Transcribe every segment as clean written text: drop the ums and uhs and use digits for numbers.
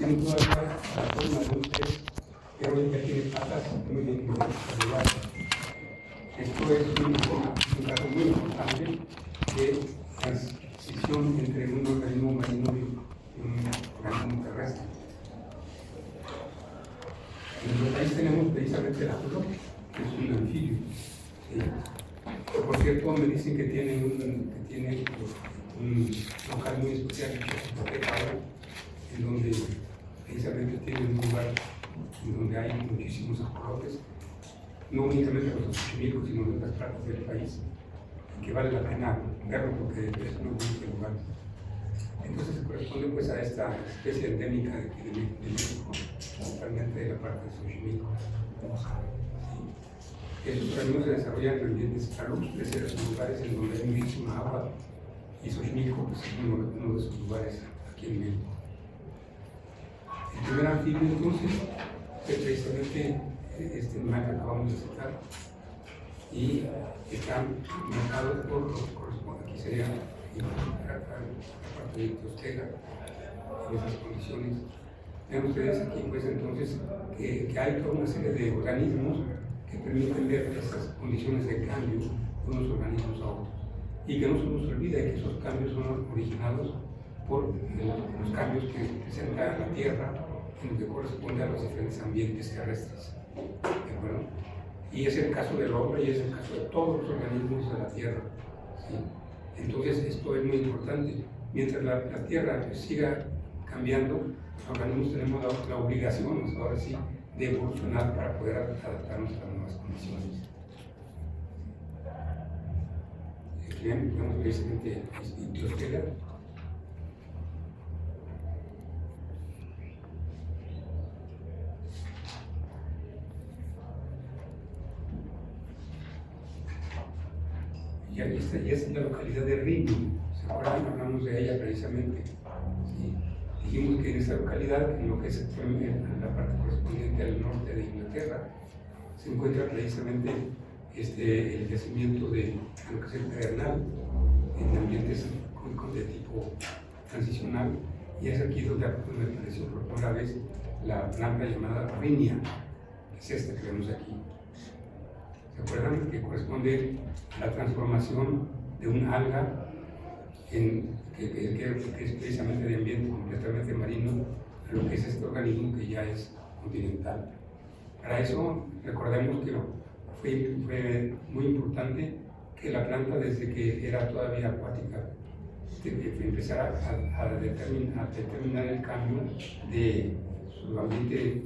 tienen todavía la forma de un pez, pero ya tiene patas muy bien desarrolladas. Esto es un caso muy importante de transición entre un organismo marino y un organismo terrestre. En nuestro país tenemos precisamente el ajolote, que es un anfibio. ¿Sí? Por cierto, me dicen que tiene un local muy especial en donde precisamente tiene un lugar en donde hay muchísimos ajolotes, no únicamente los xochimilcos, sino de otras partes del país, que vale la pena verlo porque es un bonito lugar. Entonces se corresponde pues a esta especie endémica de México, principalmente de la parte de Xochimilco. Sí. Estos organismos se desarrollan en ambientes salutres, en los lugares en donde hay muchísima agua, y Xochimilco pues, es uno de esos lugares aquí en México. El primer anfibio entonces es precisamente este animal que acabamos de citar, y están marcados por lo que corresponde, aquí sería la parte de Ictostega, en esas condiciones. Ven ustedes aquí pues entonces que hay toda una serie de organismos que permiten ver esas condiciones de cambio de unos organismos a otros, y que no se nos olvide que esos cambios son originados por los cambios que presenta la Tierra en lo que corresponde a los diferentes ambientes terrestres. ¿De acuerdo? Y es el caso del hombre y es el caso de todos los organismos de la Tierra. ¿Sí? Entonces, esto es muy importante. Mientras la Tierra siga cambiando, los organismos tenemos la obligación, ahora sí, de evolucionar para poder adaptarnos a las nuevas condiciones. Aquí vemos precisamente Ictostega. Y ahí está, y es la localidad de Rimini. ¿Se acuerdan? Hablamos de ella precisamente. ¿Sí? Dijimos que en esta localidad, en lo que es en la parte correspondiente al norte de Inglaterra, se encuentra precisamente el yacimiento de lo que es el pedernal, en ambientes de tipo transicional, y es aquí donde apareció por primera vez la planta llamada Rhynia, que es esta que vemos aquí. ¿Se acuerdan? Que corresponde a la transformación de un alga que es precisamente de ambiente completamente marino a lo que es este organismo que ya es continental. Para eso, recordemos que fue muy importante que la planta, desde que era todavía acuática, empezara a determinar el cambio de su ambiente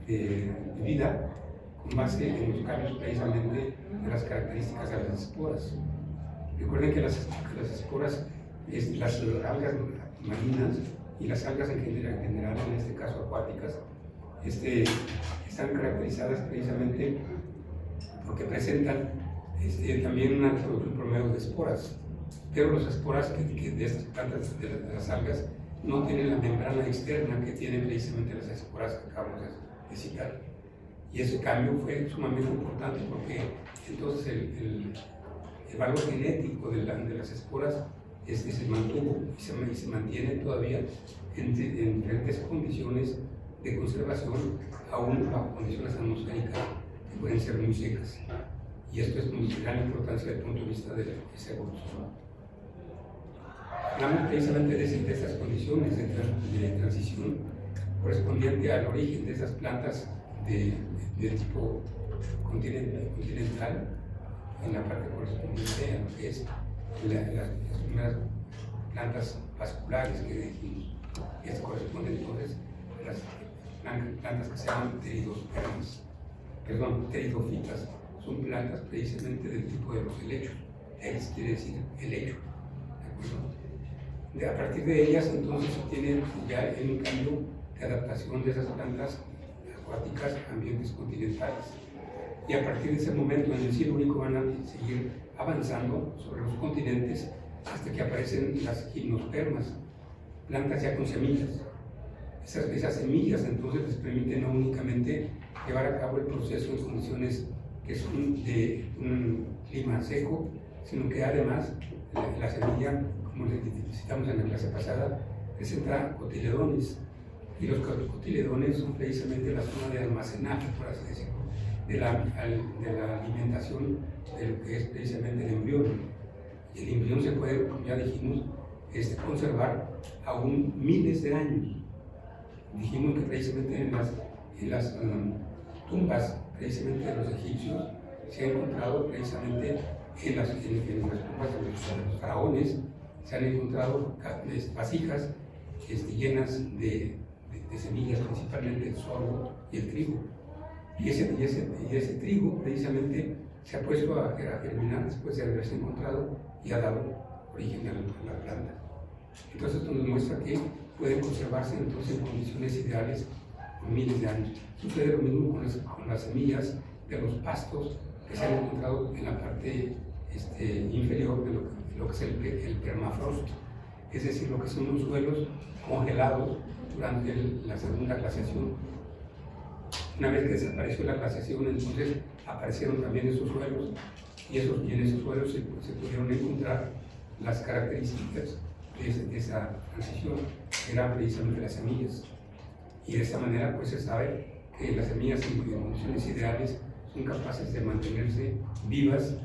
de vida con base en los cambios precisamente de las características de las esporas. Recuerden que las esporas, las algas marinas y las algas en general, en este caso acuáticas, están caracterizadas precisamente porque presentan también una reproducción por medio de esporas, pero las esporas de estas plantas, de las algas, no tienen la membrana externa que tienen precisamente las esporas que acabamos de citar. Y ese cambio fue sumamente importante porque entonces el valor genético de las esporas se mantuvo y se mantiene todavía en diferentes condiciones de conservación, aún bajo condiciones atmosféricas que pueden ser muy secas. Y esto es de gran importancia desde el punto de vista de esa evolución. Hablamos precisamente de estas condiciones de transición correspondiente al origen de esas plantas de tipo continental, en la parte correspondiente a lo que es las primeras plantas vasculares que dijimos. Esto corresponde entonces a las plantas que se llaman pteridofitas. Son plantas precisamente del tipo de los helechos. Elis quiere decir helecho. A partir de ellas entonces se tiene ya un cambio de adaptación de esas plantas acuáticas a ambientes continentales. Y a partir de ese momento en el siglo único van a seguir avanzando sobre los continentes hasta que aparecen las gimnospermas, plantas ya con semillas. Esas semillas entonces les permiten no únicamente llevar a cabo el proceso en condiciones que son de un clima seco, sino que además la semilla, como les citamos en la clase pasada, presenta cotiledones, Y los cotiledones son precisamente la zona de almacenaje, por así decirlo, de la alimentación de lo que es precisamente el embrión. Y el embrión se puede, como ya dijimos, conservar aún miles de años. Dijimos que precisamente en las tumbas precisamente de los egipcios se ha encontrado precisamente en las tumbas de los faraones, se han encontrado vasijas llenas de semillas, principalmente el sorgo y el trigo. Y ese trigo precisamente se ha puesto a germinar después de haberse encontrado y ha dado origen a la planta. Entonces esto nos muestra que pueden conservarse entonces en condiciones ideales por miles de años. Sucede lo mismo con las semillas de los pastos que se han encontrado en la parte inferior de lo que es el permafrost, es decir, lo que son los suelos congelados durante la segunda glaciación. Una vez que desapareció la glaciación, entonces aparecieron también esos suelos, y en esos suelos se pudieron encontrar las características de esa transición, que eran precisamente las semillas. Y de esta manera pues se sabe que las semillas en condiciones ideales son capaces de mantenerse vivas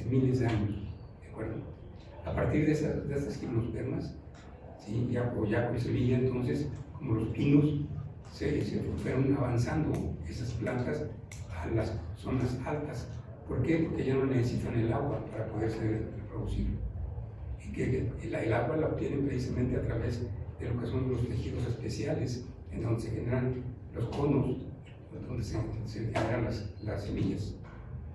miles de años, ¿de acuerdo? A partir de estas gimnospermas, ¿sí? ya con semilla, entonces, como los pinos, se fueron avanzando esas plantas a las zonas altas. ¿Por qué? Porque ya no necesitan el agua para poderse reproducir. Y que el agua la obtienen precisamente a través de lo que son los tejidos especiales, en donde se generan los conos, donde se generan las semillas.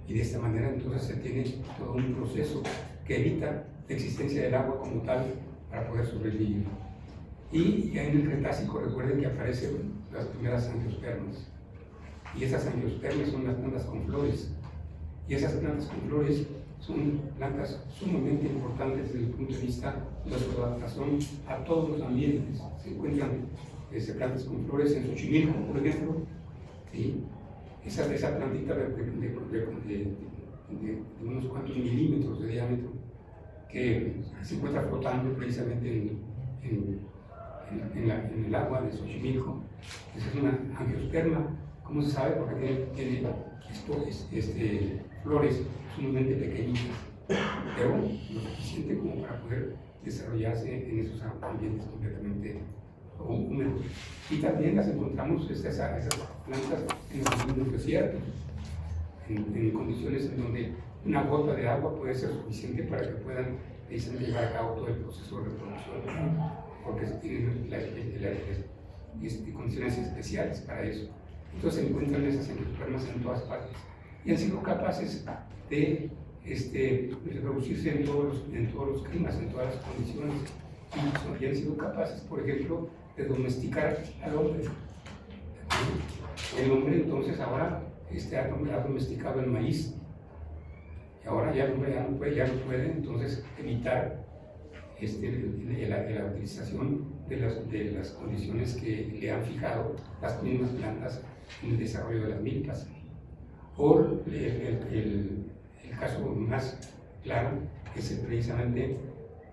Y de esta manera entonces se tiene todo un proceso que evita la existencia del agua como tal para poder sobrevivir. Y ya en el Cretácico recuerden que aparecen las primeras angiospermas. Y esas angiospermas son las plantas con flores. Y esas plantas con flores son plantas sumamente importantes desde el punto de vista de su adaptación a todos los ambientes. Se encuentran plantas con flores en Xochimilco, por ejemplo, ¿sí? Esa plantita de unos cuantos milímetros de diámetro que se encuentra flotando precisamente en el agua de Xochimilco. Esa es una angiosperma. ¿Cómo se sabe? Porque tiene flores sumamente pequeñitas, pero lo suficiente como para poder desarrollarse en esos ambientes completamente húmedos. Y también las encontramos esas plantas en los mismos desiertos, en condiciones en donde una gota de agua puede ser suficiente para que puedan llevar a cabo todo el proceso de reproducción, porque tienen condiciones especiales para eso. Entonces se encuentran esas angiospermas en todas partes y han sido capaces de reproducirse en todos los climas, en todas las condiciones, y han sido capaces, por ejemplo, de domesticar al hombre. El hombre entonces ahora ha domesticado el maíz, y ahora ya el hombre ya no puede entonces evitar la utilización de las condiciones que le han fijado las mismas plantas en el desarrollo de las milpas. O el caso más claro es precisamente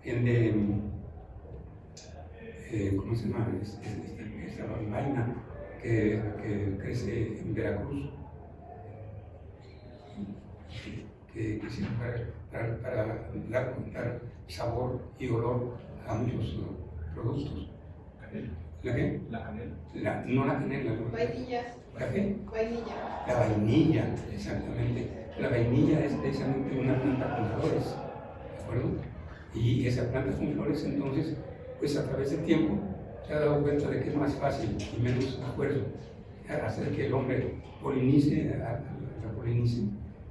el de ¿cómo se llama? Esta vaina que crece en Veracruz, que sirve para dar sabor y olor a muchos productos. ¿La qué? La canela. No la canela. Vainilla. ¿La qué? Vainilla. La vainilla, exactamente. La vainilla es precisamente una planta con flores, ¿de acuerdo? Y esa planta con flores, entonces, pues a través del tiempo se ha dado cuenta de que es más fácil y menos esfuerzo hacer que el hombre polinice,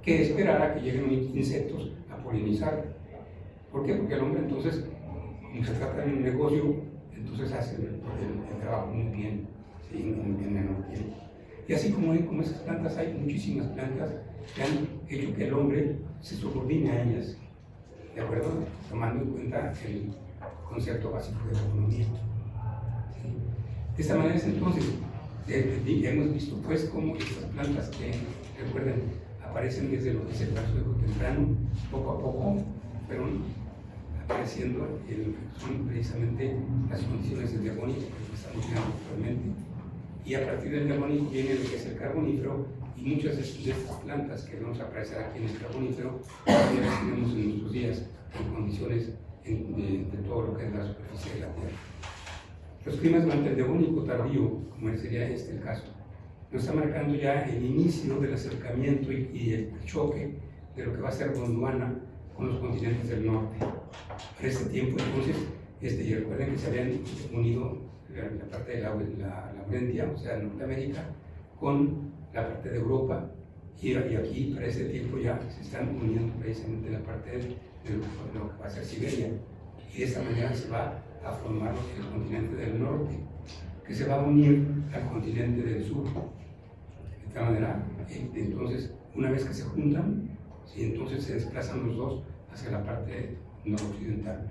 que esperar a que lleguen insectos a polinizar. ¿Por qué? Porque el hombre entonces, como se trata de un negocio, entonces hace el trabajo muy bien, ¿sí? en menor tiempo. Y así como esas plantas, hay muchísimas plantas que han hecho que el hombre se subordine a ellas, ¿de acuerdo? Tomando en cuenta el concepto básico de la economía. ¿Sí? De esta manera, entonces, hemos visto pues cómo estas plantas que, recuerden, aparecen desde lo que es el Paleozoico temprano, poco a poco fueron apareciendo son precisamente las condiciones del Devónico que estamos viendo actualmente. Y a partir del Devónico viene lo que es el Carbonífero, y muchas de estas plantas que vamos a aparecer aquí en el Carbonífero también las tenemos en nuestros días en condiciones de todo lo que es la superficie de la Tierra. Los climas durante el Devónico tardío, como sería este el caso, nos está marcando ya el inicio del acercamiento y el choque de lo que va a ser Gondwana con los continentes del norte. Para este tiempo, entonces, y recuerden que se habían unido la parte de la Laurentia, o sea, Norteamérica, con la parte de Europa, y aquí, para ese tiempo, ya se están uniendo precisamente la parte de lo que va a ser Siberia, y de esta manera se va a formar el continente del norte, que se va a unir al continente del sur. De esta manera, entonces, una vez que se juntan, y entonces se desplazan los dos hacia la parte noroccidental.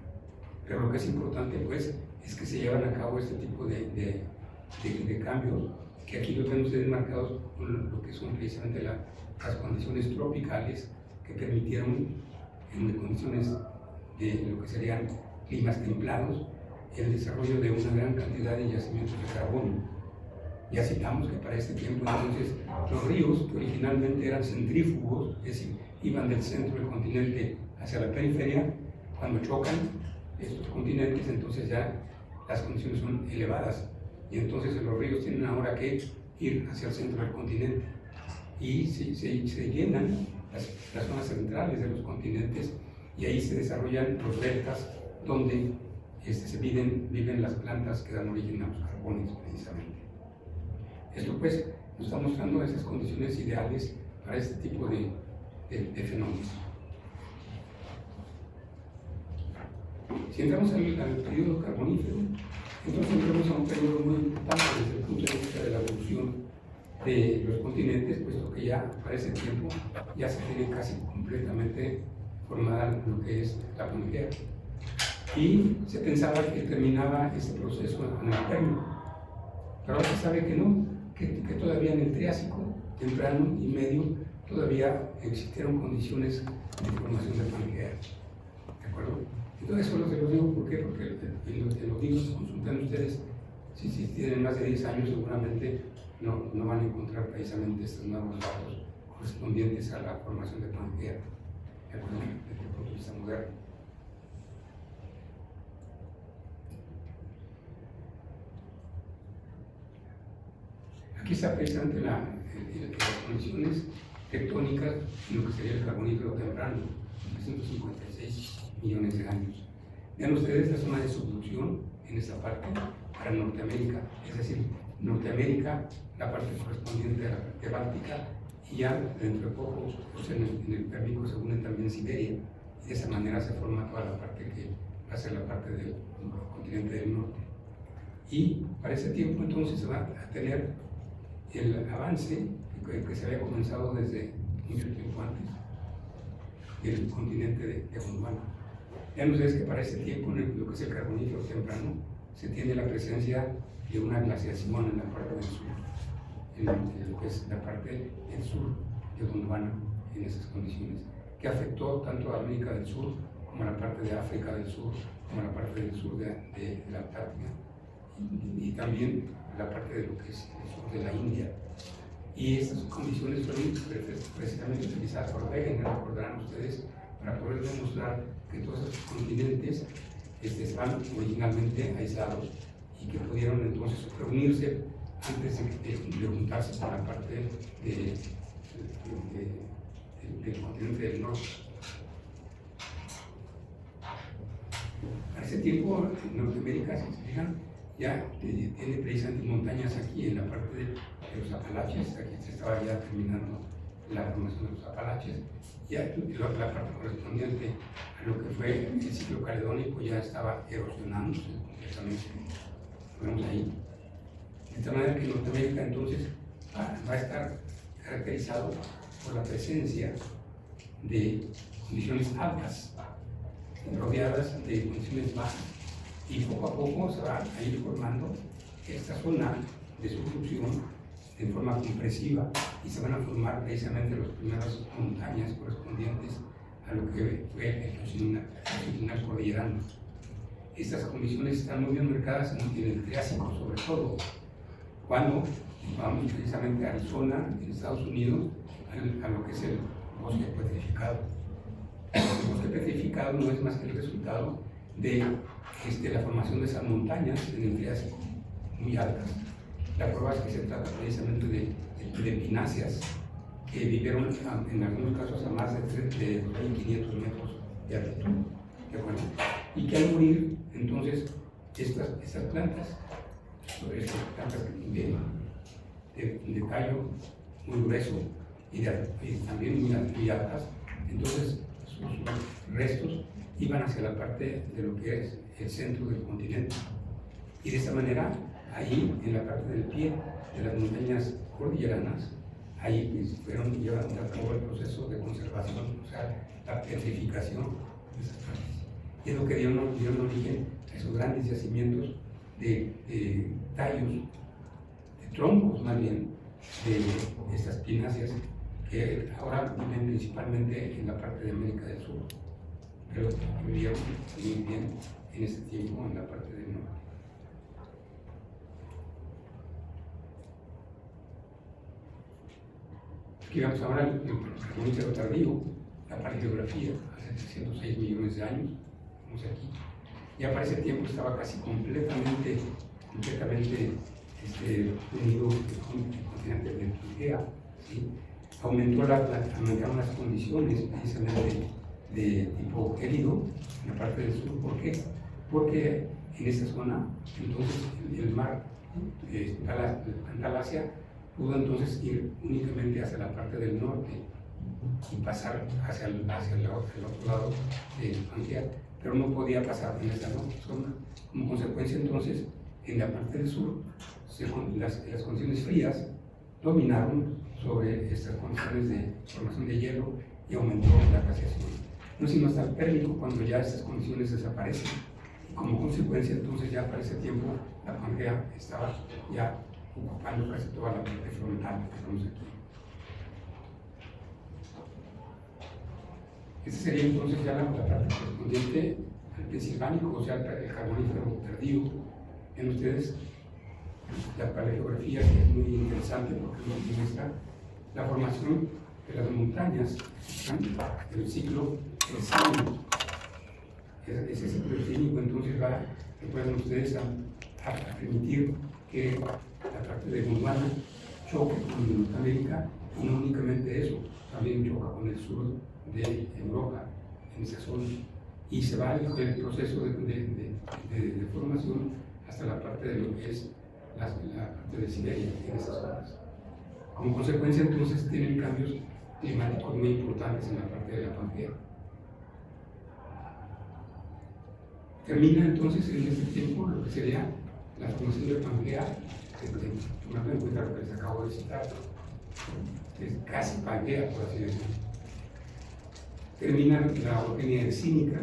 Pero lo que es importante, pues, es que se llevan a cabo este tipo de cambios, que aquí lo tenemos marcados con lo que son precisamente las condiciones tropicales que permitieron, en condiciones de lo que serían climas templados, el desarrollo de una gran cantidad de yacimientos de carbono. Ya citamos que para este tiempo, entonces, los ríos, que originalmente eran centrífugos, es decir, iban del centro del continente hacia la periferia, cuando chocan estos continentes, entonces ya las condiciones son elevadas, y entonces los ríos tienen ahora que ir hacia el centro del continente, y se llenan las zonas centrales de los continentes, y ahí se desarrollan los deltas, donde viven las plantas que dan origen a los carbones, precisamente. Esto, pues, nos está mostrando esas condiciones ideales para este tipo de fenómenos. Si entramos al periodo carbonífero, entonces entramos a un periodo muy importante desde el punto de vista de la evolución de los continentes, puesto que ya para ese tiempo ya se tiene casi completamente formada lo que es la Pangea. Y se pensaba que terminaba este proceso en el Permiano, pero ahora se sabe que no, que todavía en el Triásico, temprano y medio, todavía existieron condiciones de formación de Pangea. ¿De acuerdo? Entonces, solo se los digo, ¿por qué? Porque en los libros que consultan ustedes, si tienen más de 10 años, seguramente no van a encontrar precisamente estos nuevos datos correspondientes a la formación de Pangea, ¿de acuerdo? Desde el punto de vista moderno. Aquí está precisamente las condiciones tectónicas en lo que sería el Carbonífero temprano, 356 millones de años. Vean ustedes la zona de subducción en esta parte para Norteamérica, es decir, Norteamérica, la parte correspondiente a la parte báltica, y ya dentro de poco, pues en el Pérmico se une también Siberia, y de esa manera se forma toda la parte que va a ser la parte del continente del norte. Y para ese tiempo entonces se va a tener el avance que se había comenzado desde mucho tiempo antes del continente de Gondwana. Vean ustedes que para ese tiempo, en lo que es el Carbonífero temprano, se tiene la presencia de una glaciación en la parte del sur, en lo que es la parte del sur de Gondwana, en esas condiciones, que afectó tanto a América del Sur como a la parte de África del Sur, como a la parte del sur de la Antártida, y también la parte de lo que es el sur de la India. Y estas condiciones fueron precisamente utilizadas por Wegener, recordarán ustedes, para poder demostrar que todos esos continentes estaban originalmente aislados y que pudieron entonces reunirse antes de juntarse con la parte del continente del norte. A ese tiempo, en Norteamérica, si se fijan, ya tiene precisamente montañas aquí en la parte de los Apalaches. Aquí se estaba ya terminando la formación de los Apalaches, ya la parte correspondiente a lo que fue el ciclo caledónico ya estaba erosionándose completamente. Lo vemos ahí. De esta manera que Norteamérica entonces va a estar caracterizado por la presencia de condiciones altas rodeadas de condiciones bajas, y poco a poco se va a ir formando esta zona de subducción en forma compresiva, y se van a formar precisamente las primeras montañas correspondientes a lo que fue el longitudinal cordillerano. Estas condiciones están muy bien marcadas en el Triásico, sobre todo, cuando vamos precisamente a Arizona, en Estados Unidos, a lo que es el bosque petrificado. El bosque petrificado no es más que el resultado de la formación de esas montañas en el Triásico, muy altas. La prueba es que se trata precisamente de pináceas que vivieron en algunos casos a más de 2.500 metros de altitud, ¿de acuerdo? Y que al morir, entonces, estas plantas, sobre estas plantas de tallo muy grueso y también muy altas, entonces sus restos iban hacia la parte de lo que es el centro del continente. Y de esta manera, ahí en la parte del pie de las montañas cordilleranas, ahí pues, fueron llevando a cabo el proceso de conservación, o sea, la petrificación de esas plantas. Y es lo que dieron origen a esos grandes yacimientos de tallos, de troncos más bien, de estas pináceas que ahora viven principalmente en la parte de América del Sur, pero vivieron muy bien en ese tiempo en la parte del norte. Aquí vemos ahora el Carbonífero tardío, la paleogeografía, hace 306 millones de años, vemos aquí. Ya para ese tiempo estaba casi completamente unido con el continente de Pangea, ¿sí? Aumentaron las condiciones precisamente de tipo gélido en la parte del sur. ¿Por qué? Porque en esa zona, entonces, el mar, Pantalasia, pudo entonces ir únicamente hacia la parte del norte y pasar hacia el otro lado de Pangea, pero no podía pasar en esa zona. Como consecuencia, entonces, en la parte del sur, las condiciones frías dominaron sobre estas condiciones de formación de hielo y aumentó la glaciación. No sino hasta el Pérmico, cuando ya estas condiciones desaparecen. Y como consecuencia, entonces, ya para ese tiempo, la Pangea estaba ya ocupando casi toda la parte frontal que vemos aquí. Esta sería entonces ya la parte correspondiente al Pensilvánico, o sea, el Carbonífero tardío. Ven ustedes la paleogeografía, que es muy interesante porque nos muestra la formación de las montañas, el ciclo cíclico. Ese ciclo cíclico entonces recuerden ustedes, a permitir que la parte de Gondwana choque con Norteamérica, y no únicamente eso, también choca con el sur de Europa, en esa zona, y se va el proceso de formación hasta la parte de lo que es la parte de Siberia, en esas zonas. Como consecuencia, entonces, tienen cambios climáticos muy importantes en la parte de la Pangea. Termina entonces en este tiempo lo que sería la formación de Pangea, tomando en cuenta lo que les acabo de citar, que es casi Pangea, por así decirlo. Termina la orogenia cínica,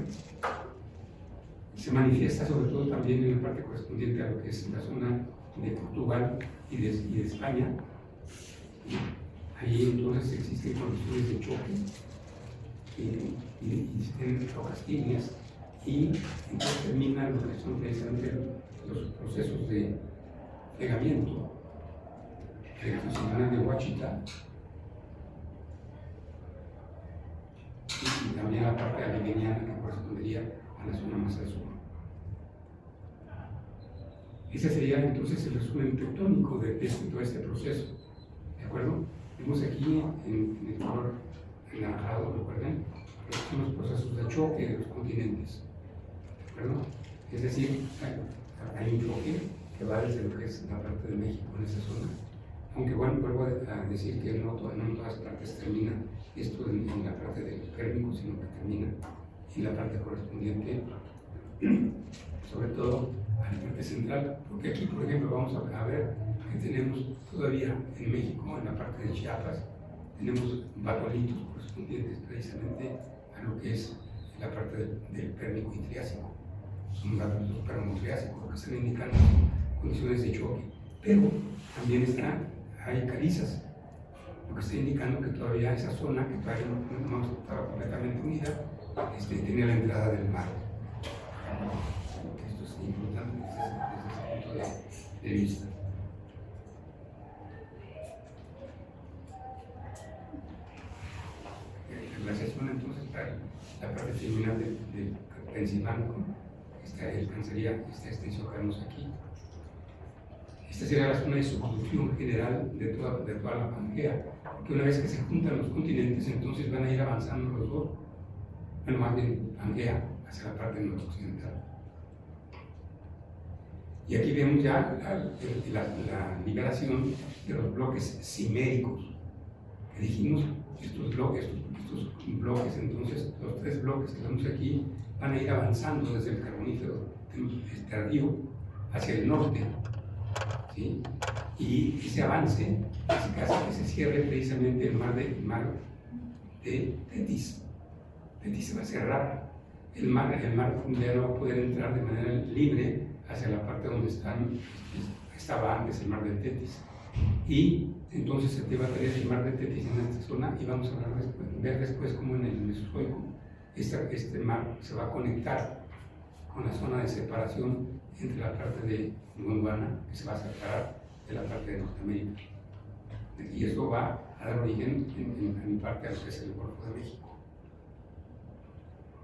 se manifiesta sobre todo también en la parte correspondiente a lo que es la zona de Portugal y de España. Ahí entonces existen condiciones de choque y se tienen rocas ígneas, y entonces terminan lo que son precisamente los procesos de plegamiento electrosignalar de Ouachita, y también la parte allegheniana que correspondería a la zona más al sur. Ese sería entonces el resumen tectónico de todo este proceso, ¿de acuerdo? Vemos aquí en el color anaranjado, recuerden, son los procesos de choque de los continentes, ¿de acuerdo? Es decir, hay un choque que va desde lo que es la parte de México en esa zona, aunque bueno, vuelvo a decir que no en todas partes termina esto en la parte del Pérmico, sino que termina en la parte correspondiente, sobre todo a la parte central, porque aquí, por ejemplo, vamos a ver que tenemos todavía en México, en la parte de Chiapas, tenemos batolitos correspondientes precisamente a lo que es la parte del Pérmico y Triásico. Son batolitos permo-triásicos que están indicando condiciones de choque, pero también hay calizas, lo que está indicando que todavía esa zona, que todavía no estaba completamente unida, tenía la entrada del mar. Esto es importante desde ese punto de vista. La sección entonces para la parte terminal del Pensilvánico, alcanzaría esta extensión que vemos aquí. Esta sería la zona de subducción general de toda la Pangea, que una vez que se juntan los continentes, entonces van a ir avanzando los dos, bueno, más bien Pangea, hacia la parte noroccidental. Y aquí vemos ya la liberación de los bloques siméricos, que dijimos, estos bloques, entonces los tres bloques que vemos aquí van a ir avanzando desde el Carbonífero tardío hacia el norte, ¿sí? Y ese avance hace que se cierre precisamente el mar de Tetis. Tetis se va a cerrar, el mar ya no va a poder entrar de manera libre hacia la parte donde estaba antes el mar de Tetis. Y entonces se te va a tener el mar de Tetis en esta zona y vamos a ver después cómo en el Mesozoico este mar se va a conectar con la zona de separación entre la parte de Gondwana, que se va a separar de la parte de Norteamérica. Y eso va a dar origen en parte a lo que es el Golfo de México.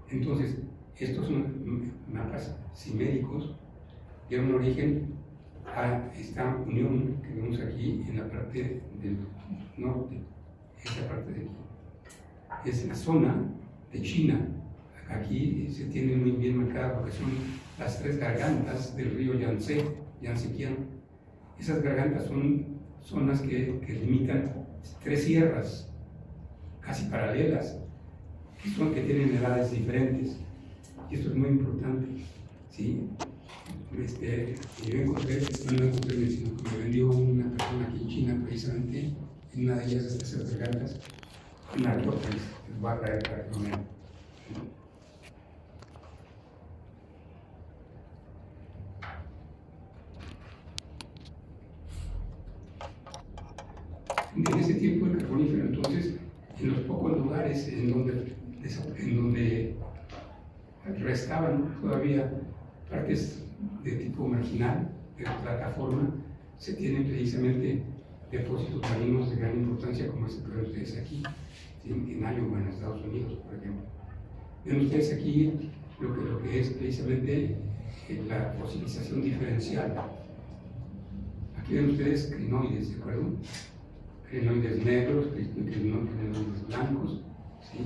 Entonces, estos son mapas siméricos dieron origen a esta unión que vemos aquí en la parte del norte, esta parte de aquí. Es la zona de China. Aquí se tiene muy bien marcada lo que son las tres gargantas del río Yangtze-Kiang. Esas gargantas son zonas que limitan tres sierras casi paralelas, que tienen edades diferentes. Y esto es muy importante, ¿sí? Yo encontré, no lo encontré, sino que me vendió una persona aquí en China, precisamente, en una de ellas, estas gargantas, en Arqueópolis, que les voy a traer para que lo vean. En ese tiempo el Carbonífero, entonces, en los pocos lugares en donde restaban todavía partes de tipo marginal, de plataforma, se tienen precisamente depósitos marinos de gran importancia, como este que ven ustedes aquí, en Iowa, en Estados Unidos, por ejemplo. Ven ustedes aquí lo que es precisamente la fosilización diferencial. Aquí ven ustedes crinoides, ¿de acuerdo? Crinoides negros, crinoides blancos, ¿sí?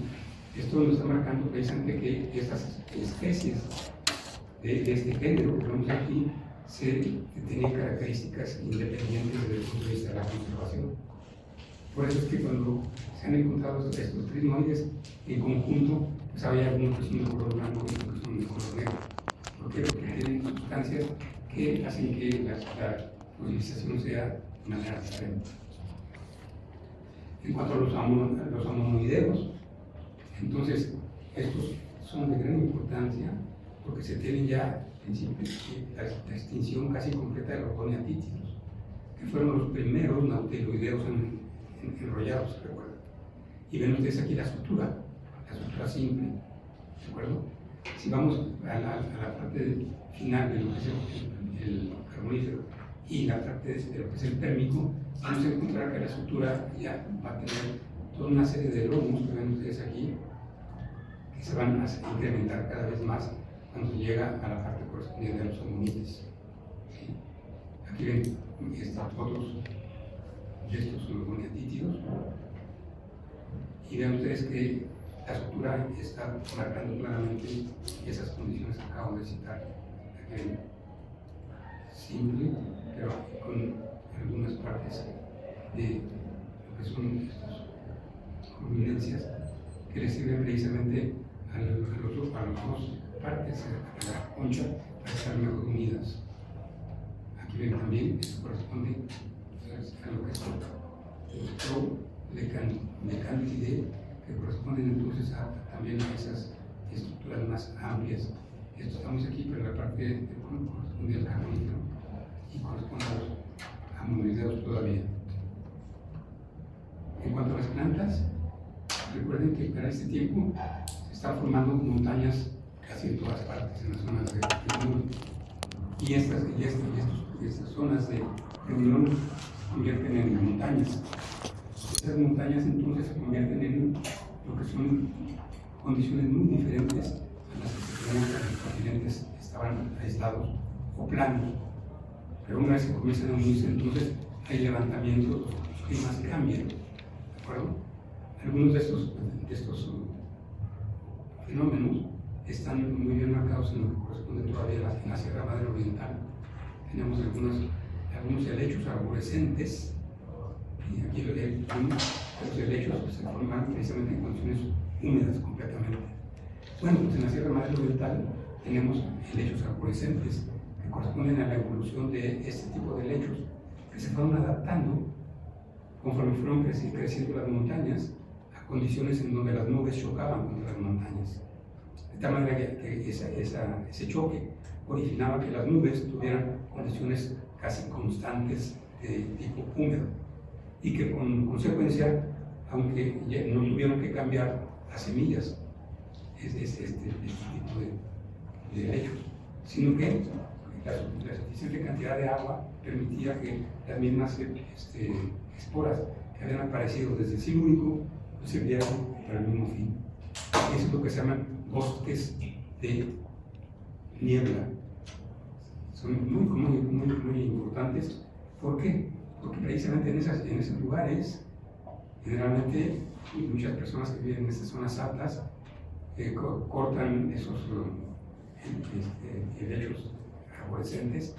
Esto nos está marcando precisamente que estas especies de este género que vemos aquí tenían características independientes desde el punto de vista de la conservación. Por eso es que cuando se han encontrado estos crinoides en conjunto, pues había algunos que son de color blanco y otros que son de color negro. ¿Por qué? Porque tienen sustancias que hacen que la fosilización sea de manera diferente. En cuanto a los amonoideos, entonces estos son de gran importancia porque se tienen ya la extinción casi completa de los goniatítidos, que fueron los primeros nautiloideos enrollados, ¿se recuerdan? Y ven ustedes aquí la sutura simple, ¿de acuerdo? Si vamos a la parte final de lo que es el carbonífero y la parte de lo que es el térmico, vamos a encontrar que la sutura ya va a tener toda una serie de lomos que ven ustedes aquí, que se van a incrementar cada vez más cuando se llega a la parte correspondiente a los hominides. ¿Sí? Aquí ven otros de estos son los goniatítidos. Y vean ustedes que la sutura está marcando claramente esas condiciones que acabo de citar. Aquí ven, simple, pero con algunas partes de lo que son estas prominencias que le sirven precisamente a las dos partes de la concha para estar mejor unidas. Aquí ven también, esto corresponde a lo que es el Prolecantide, que corresponden entonces también a esas estructuras más amplias. Esto estamos aquí, pero la parte de corresponde al carbonífero y corresponde a los amonoideos todavía. En plantas, recuerden que para este tiempo se están formando montañas casi en todas partes, en las zonas de unión. Y estas zonas de unión se convierten en montañas. Estas montañas entonces se convierten en lo que son condiciones muy diferentes a las que se tenían cuando los continentes estaban aislados o planos. Pero una vez que comienzan a unirse, entonces hay levantamientos, los climas cambian, ¿de acuerdo? Algunos de estos fenómenos están muy bien marcados en lo que corresponde todavía en la Sierra Madre Oriental. Tenemos algunos helechos arborescentes, y aquí los helechos se forman precisamente en condiciones húmedas completamente. Bueno, pues en la Sierra Madre Oriental tenemos helechos arborescentes que corresponden a la evolución de este tipo de helechos que se fueron adaptando conforme fueron creciendo las montañas a condiciones en donde las nubes chocaban contra las montañas. De tal manera que ese choque originaba que las nubes tuvieran condiciones casi constantes de tipo húmedo y que con consecuencia, aunque ya no tuvieron que cambiar las semillas, este tipo de helechos, sino que la suficiente cantidad de agua permitía que las mismas esporas que habían aparecido desde el Silúrico pues, sirvieran para el mismo fin. Eso es lo que se llaman bosques de niebla. Son muy importantes. ¿Por qué? Porque precisamente en esos lugares, generalmente muchas personas que viven en estas zonas altas cortan esos helechos arborescentes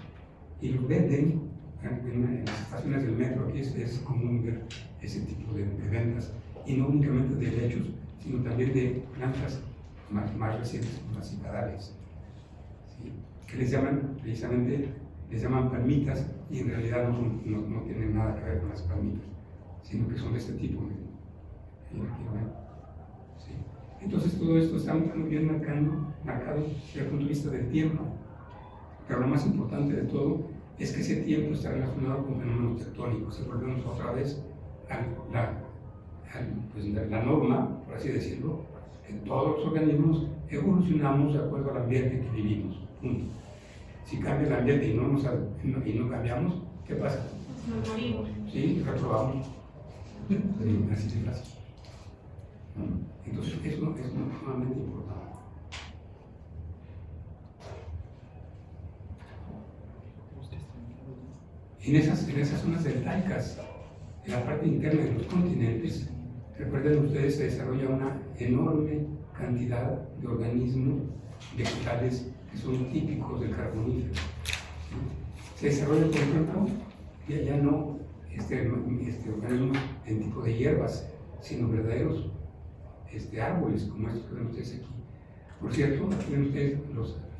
y los venden en las estaciones del metro. Aquí es común ver ese tipo de ventas, y no únicamente de helechos, sino también de plantas más recientes como las cicadales, ¿sí? Que les llaman precisamente palmitas, y en realidad no tienen nada que ver con las palmitas, sino que son de este tipo. ¿Sí? Entonces todo esto está muy bien marcado desde el punto de vista del tiempo, pero lo más importante de todo es que ese tiempo está relacionado con fenómenos tectónicos. Y volvemos otra vez a la norma, por así decirlo, que todos los organismos evolucionamos de acuerdo al ambiente que vivimos. Punto. Si cambia el ambiente y no cambiamos, ¿qué pasa? Nos morimos. Sí, reprobamos. Así de fácil. Entonces, eso es sumamente importante. En esas zonas deltaicas, en la parte interna de los continentes, recuerden ustedes, se desarrolla una enorme cantidad de organismos vegetales que son típicos del Carbonífero. Se desarrolla, por ejemplo, ya no organismos en tipo de hierbas, sino verdaderos árboles, como estos que ven ustedes aquí. Por cierto, aquí ven ustedes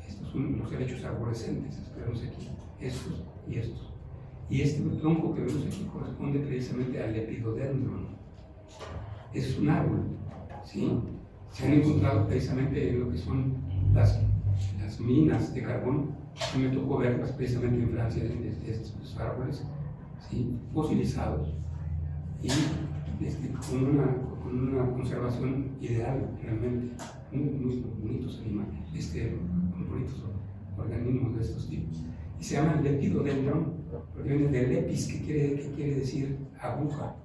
estos son los helechos arborescentes, que vemos aquí, estos y estos. Y este tronco que vemos aquí corresponde precisamente al lepidodendron. Es un árbol, ¿sí? Se han encontrado precisamente en lo que son las minas de carbón. A mí me tocó verlas precisamente en Francia, estos árboles, ¿sí? Fosilizados y con una conservación ideal, realmente. Muy bonitos animales, muy bonitos organismos de estos tipos. Y se llaman lepidodendron, porque viene de lepis, que quiere decir aguja,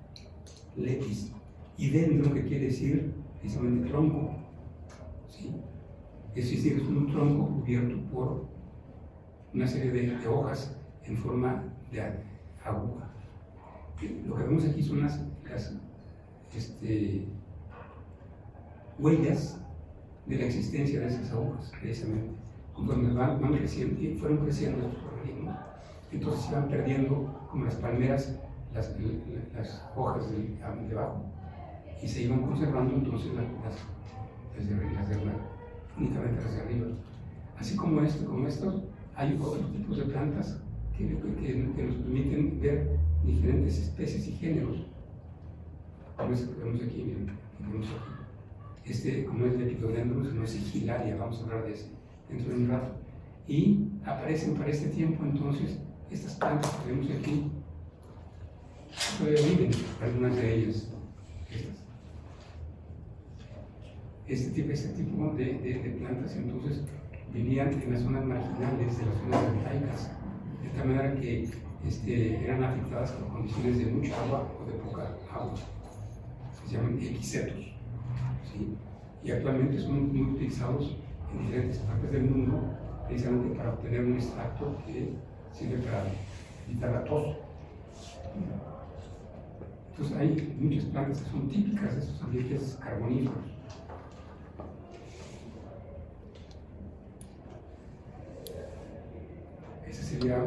lepis, y dendron, que quiere decir precisamente tronco, ¿sí? Es decir, es un tronco cubierto por una serie de hojas en forma de aguja. Lo que vemos aquí son las huellas de la existencia de esas agujas, precisamente. Conforme van creciendo, y fueron creciendo estos organismos, entonces se iban perdiendo, como las palmeras, las hojas de abajo, y se iban conservando entonces las de arriba, únicamente las de arriba. Así como estos, hay otros tipos de plantas que nos permiten ver diferentes especies y géneros, como este que vemos aquí, miren, como es lepidodendron, no es sigilaria, vamos a hablar de ese dentro de un rato. Y aparecen para este tiempo entonces estas plantas que vemos aquí, todavía viven, algunas de ellas, estas. este tipo de plantas entonces vivían en las zonas marginales de las zonas deltaicas, de tal manera que eran afectadas por condiciones de mucha agua o de poca agua. Se llaman equisetos, ¿sí? Y actualmente son muy utilizados en diferentes partes del mundo, precisamente para obtener un extracto que sirve para evitar la tos. Entonces hay muchas plantas que son típicas de estos ambientes carboníferos. Ese sería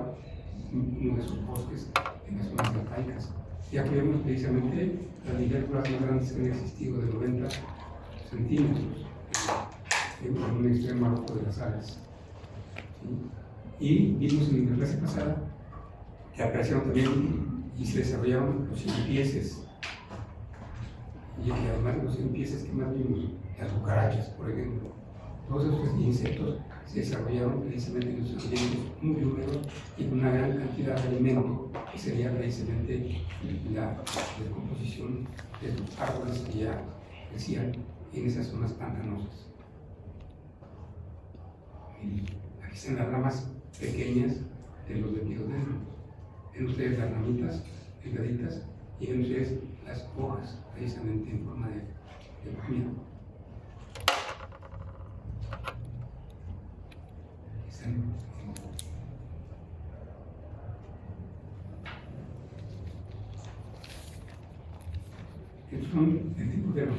uno de esos bosques en las zonas deltaicas. Y aquí vemos precisamente las libélulas más grandes que han existido, de 90 centímetros, en un extremo al ojo de las alas. ¿Sí? Y vimos en la clase pasada que aparecieron también y se desarrollaron los cienpieces. Y además de los cienpieces, ¿qué más vimos? Las cucarachas, por ejemplo. Todos estos insectos se desarrollaron precisamente en los ambientes muy húmedos y con una gran cantidad de alimento, que sería precisamente la descomposición de los árboles que ya crecían en esas zonas pantanosas. Y aquí están las ramas pequeñas de los lepidodendros. Ven ustedes las ramitas delgaditas y ven ustedes las hojas precisamente en forma de puñado. Estos son el tipo de los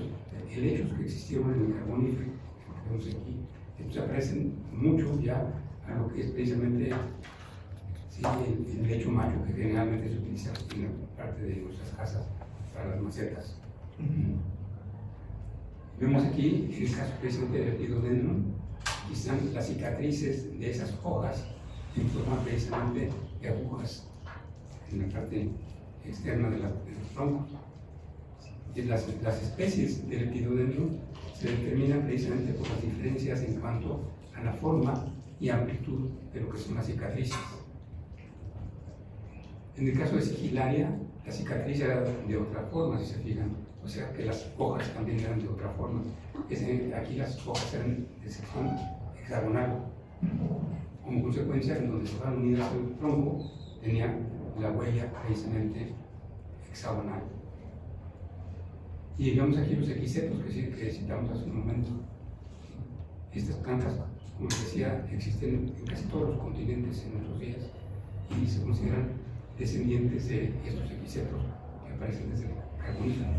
helechos que existieron en el Carbonífero, que vemos aquí. Estos aparecen mucho ya a lo que es precisamente el helecho macho, que generalmente se utiliza en la parte de nuestras casas para las macetas. Vemos aquí, en el caso precisamente del lepidodendron, aquí están las cicatrices de esas hojas en forma precisamente de agujas en la parte externa de los troncos. Las especies del lepidodendron se determinan precisamente por las diferencias en cuanto a la forma y amplitud de lo que son las cicatrices. En el caso de Sigillaria, la cicatriz era de otra forma, si se fijan, o sea que las hojas también eran de otra forma. Aquí las hojas eran de sección hexagonal. Como consecuencia, en donde estaban unidas al tronco, tenía la huella precisamente hexagonal. Y vemos aquí los equisetos que citamos hace un momento. Estas plantas, como les decía, existen en casi todos los continentes en nuestros días y se consideran descendientes de estos equisetos que aparecen desde el Carbonífero.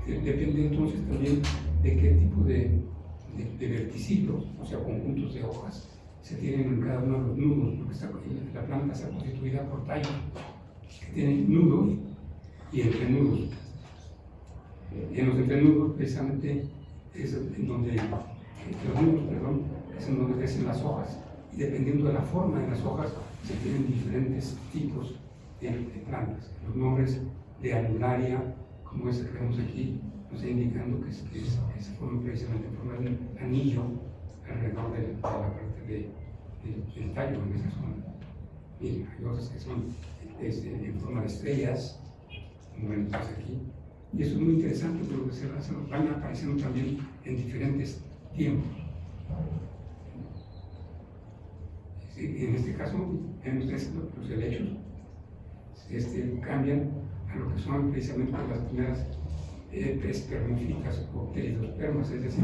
Depende entonces también de qué tipo de verticillos, o sea, conjuntos de hojas, se tienen en cada uno de los nudos, porque la planta está constituida por tallos que tienen nudos y entrenudos. En los entrenudos, precisamente, es en donde los nudos, es en donde crecen las hojas. Y dependiendo de la forma de las hojas, se tienen diferentes tipos de plantas. Los nombres de anularia, como este que vemos aquí, nos está indicando que se forma precisamente en forma de un anillo alrededor de la parte del tallo en esa zona. Bien, hay otras que son en forma de estrellas, como vemos aquí. Y eso es muy interesante porque se van apareciendo también en diferentes tiempos. En este caso, vemos los helechos cambian a lo que son precisamente las primeras espermófitas o pteridospermas, es decir,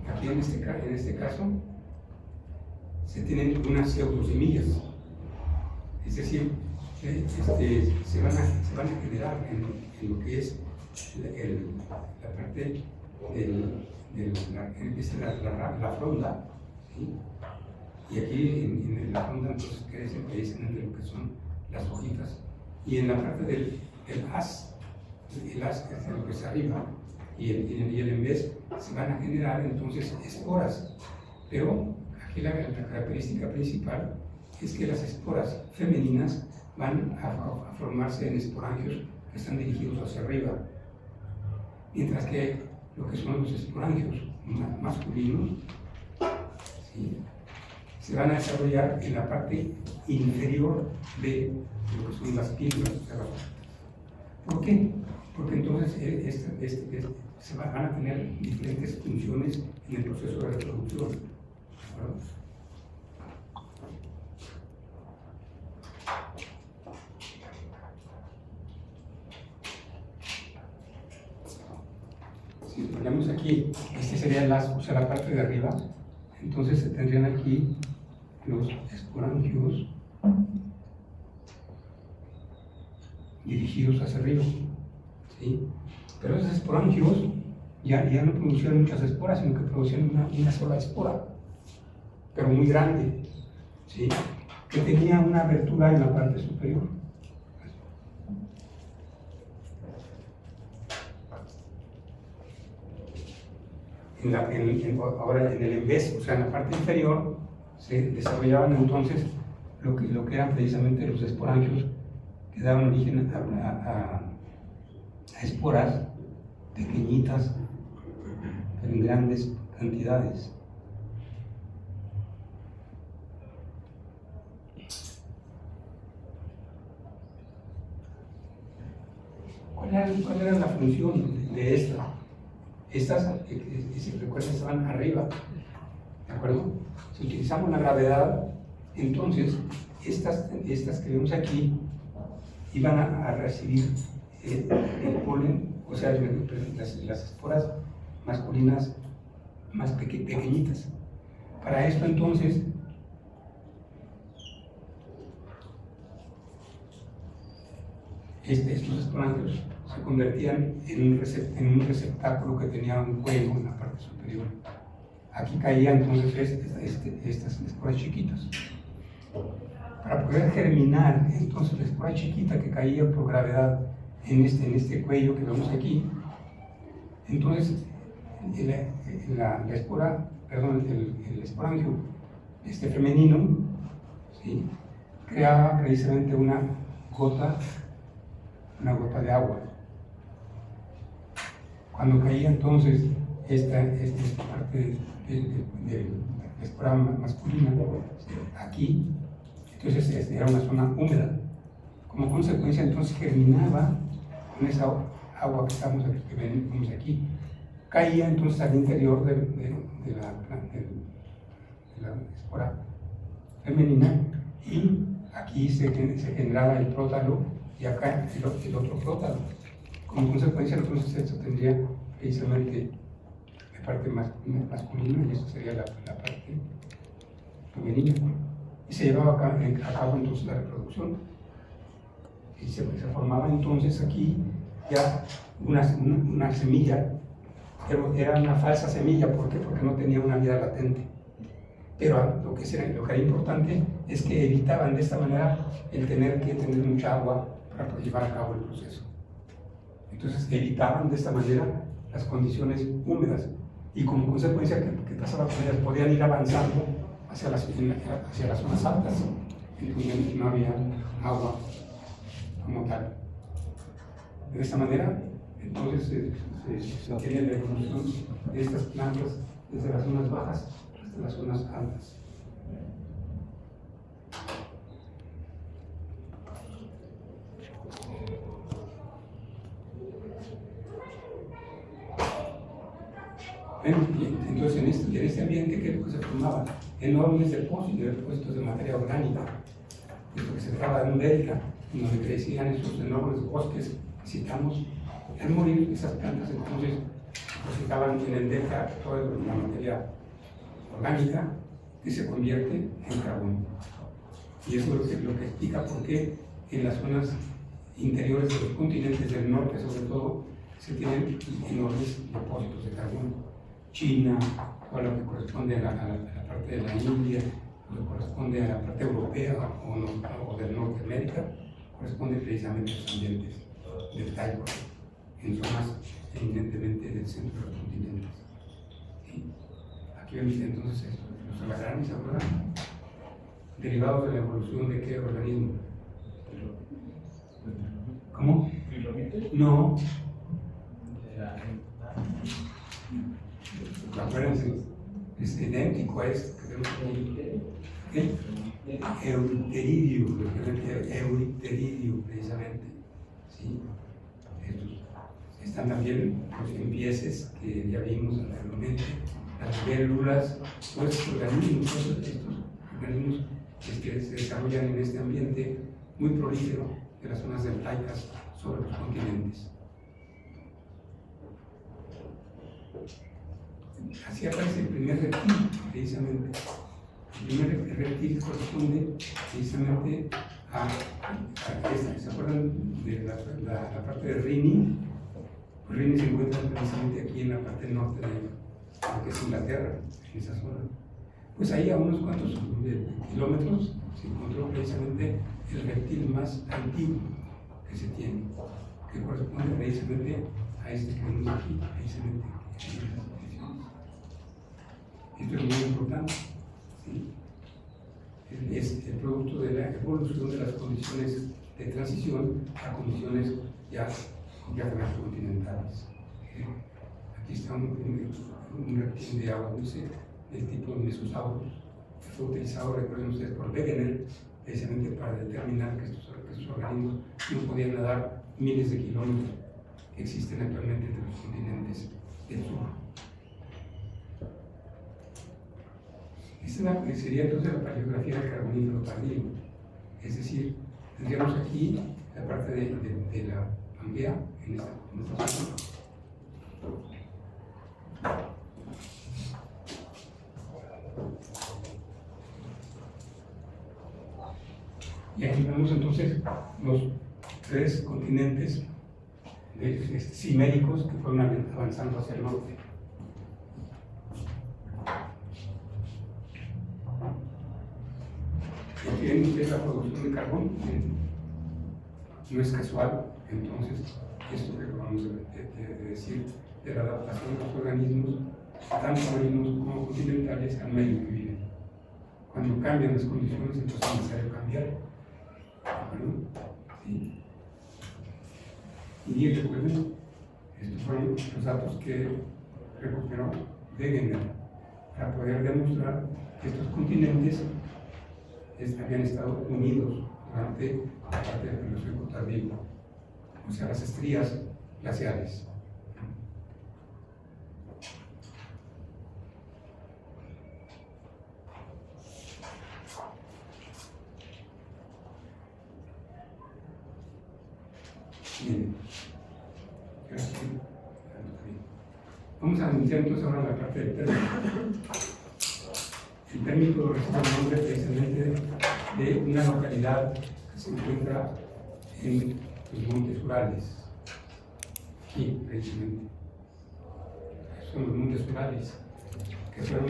aquí en este caso se tienen unas pseudosemillas, es decir, se van a generar en lo que es la parte de la fronda, ¿sí? Y aquí en la fronda entonces crecen precisamente lo que son las hojitas, y en la parte del haz, el haz que es lo que está arriba, y el embés, se van a generar entonces esporas, pero aquí la característica principal es que las esporas femeninas van a formarse en esporangios que están dirigidos hacia arriba, mientras que lo que son los esporangios masculinos, ¿sí?, se van a desarrollar en la parte inferior de lo que son las pílulas, o sea, ¿Por qué? Porque entonces se van a tener diferentes funciones en el proceso de reproducción. ¿Verdad? Si ponemos aquí, este sería la parte de arriba, entonces se tendrían aquí los esporangios dirigidos hacia arriba, ¿sí? Pero esos esporangios ya no producían muchas esporas, sino que producían una sola espora, pero muy grande, ¿sí? Que tenía una abertura en la parte superior. Ahora en el envés, o sea, en la parte inferior, se desarrollaban entonces lo que eran precisamente los esporangios, que daban origen a esporas pequeñitas, pero en grandes cantidades. ¿Cuál era la función de esta? Estas, si recuerdan, estaban arriba, ¿de acuerdo? Si utilizamos la gravedad, entonces estas que vemos aquí iban a recibir el polen, o sea, las esporas masculinas más pequeñitas. Para esto entonces, estos esporangios se convertían en un receptáculo que tenía un cuello en la parte superior. Aquí caían entonces estas esporas chiquitas. Para poder germinar entonces la espora chiquita que caía por gravedad en este cuello que vemos aquí, entonces la espora, perdón, el esporangio femenino, ¿sí?, creaba precisamente una gota de agua. Cuando caía entonces esta parte de la espora masculina aquí, entonces era una zona húmeda. Como consecuencia entonces germinaba con esa agua que vemos aquí. Caía entonces al interior de la espora femenina y aquí se generaba el prótalo y acá el otro prótalo. Como consecuencia entonces esto tendría precisamente la parte masculina y esto sería la parte femenina. Y se llevaba a cabo entonces la reproducción. Y se formaba entonces aquí ya una semilla, pero era una falsa semilla. ¿Por qué? Porque no tenía una vida latente. Pero lo que era importante es que evitaban de esta manera el tener que tener mucha agua para poder llevar a cabo el proceso. Entonces evitaban de esta manera las condiciones húmedas y como consecuencia que pasaba con ellas podían ir avanzando hacia las zonas altas, en donde no había agua como tal. De esta manera, entonces se tiene la evolución de estas plantas desde las zonas bajas hasta las zonas altas. Entonces, en este ambiente, ¿qué es lo que se formaba? Enormes depósitos de materia orgánica. Esto que se trataba de un delta, donde crecían esos enormes bosques que citamos. Al morir esas plantas, entonces, depositaban en el delta toda la materia orgánica que se convierte en carbón. Y eso es lo que explica por qué en las zonas interiores de los continentes del norte, sobre todo, se tienen enormes depósitos de carbón. China, o lo que corresponde a la parte de la India, lo que corresponde a la parte europea o del Norteamérica, corresponde precisamente a los ambientes del talco, en zonas eminentemente del centro de los continentes. ¿Sí? Aquí vemos entonces los alacranes ahora, derivados de la evolución de qué organismo. ¿Cómo? No. Acuérdense, es idéntico a esto que vemos aquí. Euteridio, precisamente. ¿Sí? Están también los empieces que ya vimos anteriormente, las libélulas, todos estos organismos, que se desarrollan en este ambiente muy prolífero de las zonas deltaicas sobre los continentes. Así aparece el primer reptil, precisamente. El primer reptil corresponde precisamente a esta. ¿Se acuerdan de la parte de Rini? Pues Rini se encuentra precisamente aquí en la parte norte de lo que es Inglaterra, en esa zona. Pues ahí a unos cuantos kilómetros se encontró precisamente el reptil más antiguo que se tiene, que corresponde precisamente a este que vemos aquí, precisamente. Esto es muy importante, ¿sí? Es el producto de la evolución de las condiciones de transición a condiciones ya completamente continentales. ¿Sí? Aquí está un reptil de agua dulce del tipo Mesosaurus, que fue utilizado, recuerden ustedes, por Wegener, precisamente para determinar que estos organismos no podían nadar miles de kilómetros que existen actualmente entre los continentes del sur. Esta sería entonces la paleografía del Carbonífero tardío, es decir, tendríamos aquí la parte de la Pangea en esta zona. Y aquí vemos entonces los tres continentes siméricos que fueron avanzando hacia el norte. Aquí ven ustedes la producción de carbón, no es casual, entonces esto que acabamos de decir de la adaptación de los organismos, tanto marinos como continentales, al medio que viven. Cuando cambian las condiciones, entonces es necesario cambiar. Bueno, ¿sí? Y recuerden, estos fueron los datos que recuperó Wegener para poder demostrar que estos continentes habían estado unidos durante la parte del Paleozoico tardío, o sea, las estrías glaciares. Bien. Vamos a iniciar entonces ahora la parte del Pérmico. El Pérmico recibe el nombre precisamente de una localidad que se encuentra en los Montes Urales. Aquí, precisamente. Son los Montes Urales, que fueron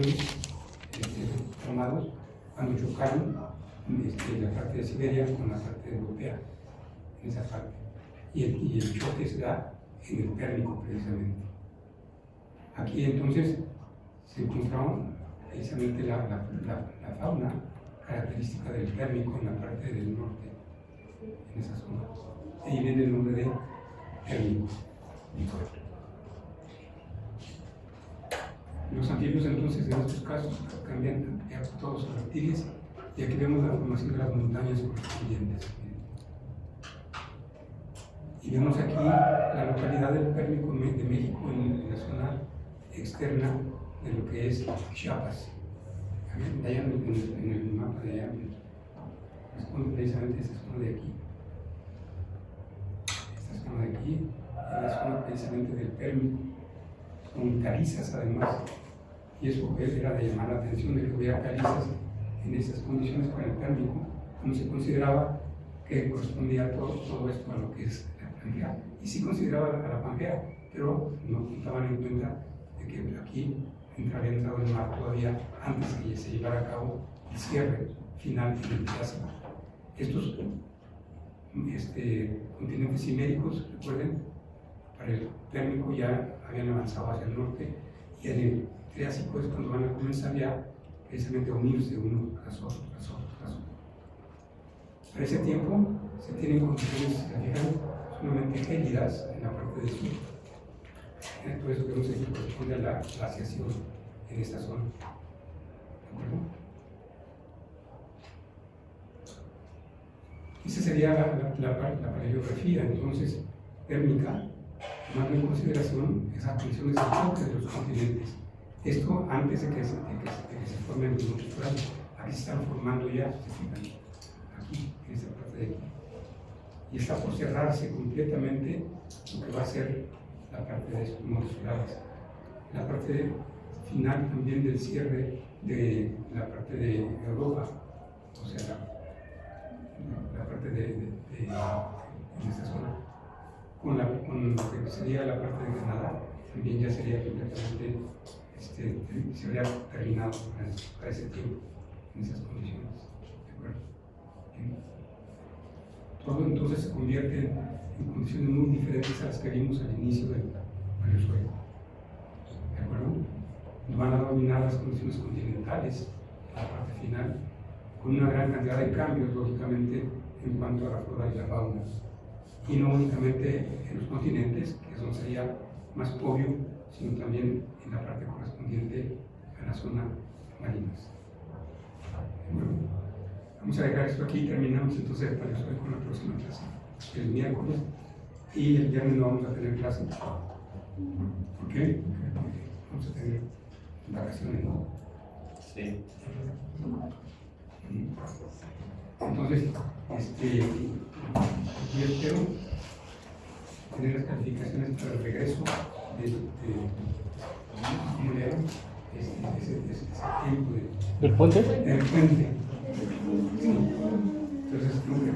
formados cuando chocaron la parte de Siberia con la parte europea, en esa parte. Y el choque se da en el Pérmico, precisamente. Aquí entonces se encontró precisamente la fauna característica del Pérmico en la parte del norte, en esa zona. Ahí viene el nombre de Pérmico. Los anfibios entonces en estos casos cambian ya todos los reptiles, y aquí vemos la formación de las montañas correspondientes. Y vemos aquí la localidad del Pérmico de México en la zona externa de lo que es Chiapas. De allá en el mapa de allá, responde precisamente esa zona de aquí. Esta zona de aquí es la zona precisamente del Pérmico, con calizas además. Y eso era de llamar la atención de que hubiera calizas en esas condiciones con el Pérmico, como se consideraba que correspondía todo esto a lo que es la Pangea. Y sí consideraba a la Pangea, pero no tomaban en cuenta de que aquí había entrado el mar todavía antes de que se llevara a cabo el cierre final en el Triásico. Estos continentes siméricos, recuerden, para el Pérmico ya habían avanzado hacia el norte, y en el Triásico es cuando van a comenzar ya precisamente a unirse uno tras otro, tras otro, tras otro. Para ese tiempo se tienen condiciones, sumamente gélidas en la parte del sur. Todo eso que hemos hecho corresponde a la glaciación en esta zona. ¿De acuerdo? Esa sería la paleografía, entonces, térmica tomando en consideración esas condiciones de choque de los continentes. Esto antes de que se formen los núcleos porares. Aquí se están formando ya, aquí, en esta parte de aquí. Y está por cerrarse completamente lo que va a ser la parte de estos núcleos polares. La parte final también del cierre de la parte de Europa, o sea, la parte en esta zona, con lo que sería la parte de Canadá, también ya sería completamente, se habría terminado para ese tiempo, en esas condiciones. ¿De acuerdo? Bien. Todo entonces se convierte en condiciones muy diferentes a las que vimos al inicio del Paleozoico. ¿De acuerdo? Nos van a dominar las condiciones continentales, la parte final, con una gran cantidad de cambios, lógicamente, en cuanto a la flora y la fauna. Y no únicamente en los continentes, que eso sería más obvio, sino también en la parte correspondiente a la zona marinas. Bueno, vamos a dejar esto aquí y terminamos entonces el Paleozoico con la próxima clase, el miércoles, y el viernes no vamos a tener clase. ¿Por qué? Porque vamos a tener vacaciones, ¿no? Sí. Entonces, yo espero tener las calificaciones para el regreso de ese tiempo ¿Del puente? del puente. Sí. Entonces, tengo que